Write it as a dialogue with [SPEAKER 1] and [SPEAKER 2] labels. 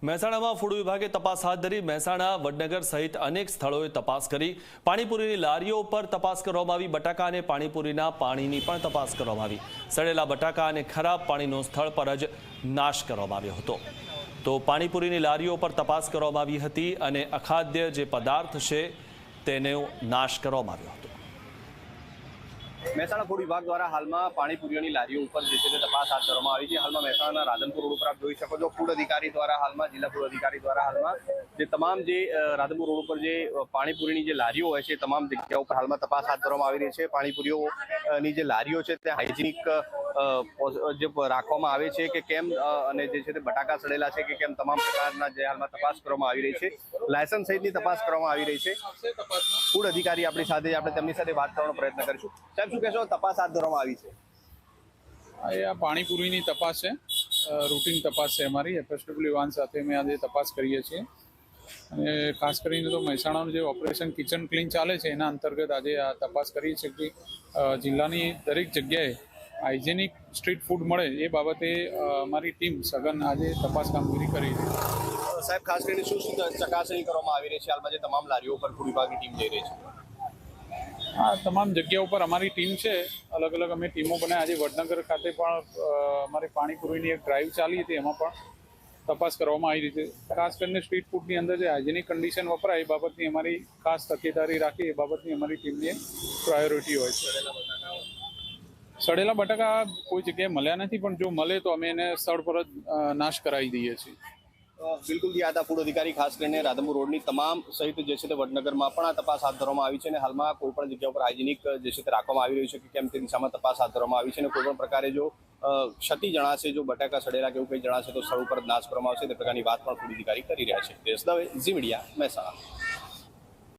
[SPEAKER 1] મહેસાણામાં ફૂડ વિભાગે તપાસ હાથ ધરી। મહેસાણા વડનગર સહિત અનેક સ્થળોએ તપાસ કરી। પાણીપુરીની લારીઓ પર તપાસ કરવામાં આવી। બટાકા અને પાણીપુરીના પાણીની પણ તપાસ કરવામાં આવી। સડેલા બટાકા અને ખરાબ પાણીનો સ્થળ પર જ નાશ કરવામાં આવ્યો હતો। તો પાણીપુરીની લારીઓ પર તપાસ કરવામાં આવી હતી અને અખાદ્ય જે પદાર્થ છે તેનો નાશ કરવામાં આવ્યો હતો।
[SPEAKER 2] મહેસાણા ફૂડ વિભાગ દ્વારા હાલમાં પાણીપુરીઓની લારીઓ ઉપર જે છે તે તપાસ હાથ ધરવામાં આવી છે। હાલમાં મહેસાણાના રાધનપુર રોડ ઉપર આપ જોઈ શકો છો, ફૂડ અધિકારી દ્વારા હાલમાં જિલ્લા ફૂડ અધિકારી દ્વારા હાલમાં જે તમામ જે રાધનપુર રોડ ઉપર જે પાણીપુરીની જે લારીઓ હોય છે તમામ જગ્યાઓ પર હાલમાં તપાસ હાથ ધરવામાં આવી રહી છે। પાણીપુરીઓની જે લારીઓ છે તે હાઇજીનિક જે રાખવામાં આવે છે કે કેમ, અને જે છે તે બટાકા સડેલા છે કે કેમ, તમામ પ્રકારના જે હાલમાં તપાસ કરવામાં આવી રહી છે। લાયસન્સ સહિતની તપાસ કરવામાં આવી રહી છે। ફૂડ અધિકારી આપણી સાથે, આપણે તેમની સાથે વાત કરવાનો પ્રયત્ન કરીશું। સાહેબ, શું કહેશો, તપાસ હાથ ધરવામાં આવી છે?
[SPEAKER 3] આ પાણીપુરીની તપાસ છે, રૂટીન તપાસ છે અમારી। એફએસડબલ્યુ વાન સાથે અમે આજે તપાસ કરીએ છીએ અને ખાસ કરીને તો મહેસાણાનું જે ઓપરેશન કિચન ક્લીન ચાલે છે એના અંતર્ગત આજે આ તપાસ કરીએ છીએ કે જિલ્લાની દરેક જગ્યાએ હાઇજેનિક સ્ટ્રીટ ફૂડ મળે એ બાબતે અમારી ટીમ સઘન આજે તપાસ કામગીરી કરી છે।
[SPEAKER 2] સાહેબ, ખાસ કરીને શું ચકાસણી કરવામાં આવી રહી છે હાલમાં જે તમામ લારીઓ પર ફૂડ વિભાગની ટીમ જઈ રહી છે?
[SPEAKER 3] આ તમામ જગ્યા ઉપર અમારી ટીમ છે, અલગ અલગ અમે ટીમો બનાવી। આજે વડનગર ખાતે પણ અમારી પાણીપુરીની એક ડ્રાઈવ ચાલી હતી, એમાં પણ તપાસ કરવામાં આવી રહી છે। ખાસ કરીને સ્ટ્રીટ ફૂડની અંદર જે હાઇજેનિક કન્ડિશન વપરાય એ બાબતની અમારી ખાસ તકેદારી રાખી, એ બાબતની અમારી ટીમની પ્રાયોરિટી હોય છે। સડેલા બટાકા કોઈ જગ્યાએ મળ્યા નથી, પણ જો મળે તો અમે એને સ્થળ પર જ નાશ કરાવી દઈએ છીએ।
[SPEAKER 2] બિલકુલ, જે હતા ફૂડ અધિકારી ખાસ કરીને રાધનપુર રોડની તમામ સહિત જે છે તે વડનગરમાં પણ આ તપાસ હાથ ધરવામાં આવી છે અને હાલમાં કોઈ પણ જગ્યા પર હાઇજેનિક જે છે તે રાખવામાં આવી રહ્યું છે કે કેમ તે દિશામાં તપાસ હાથ ધરવામાં આવી છે અને કોઈ પણ પ્રકારે જો ક્ષતિ જણાશે, જો બટાકા સડેલા કે એવું કંઈ જણાશે તો સ્થળ ઉપર નાશ કરવામાં આવશે, તે પ્રકારની વાત પણ ફૂડ અધિકારી કરી રહ્યા છે। દેશ દવે, ઝી મીડિયા, મહેસાણા।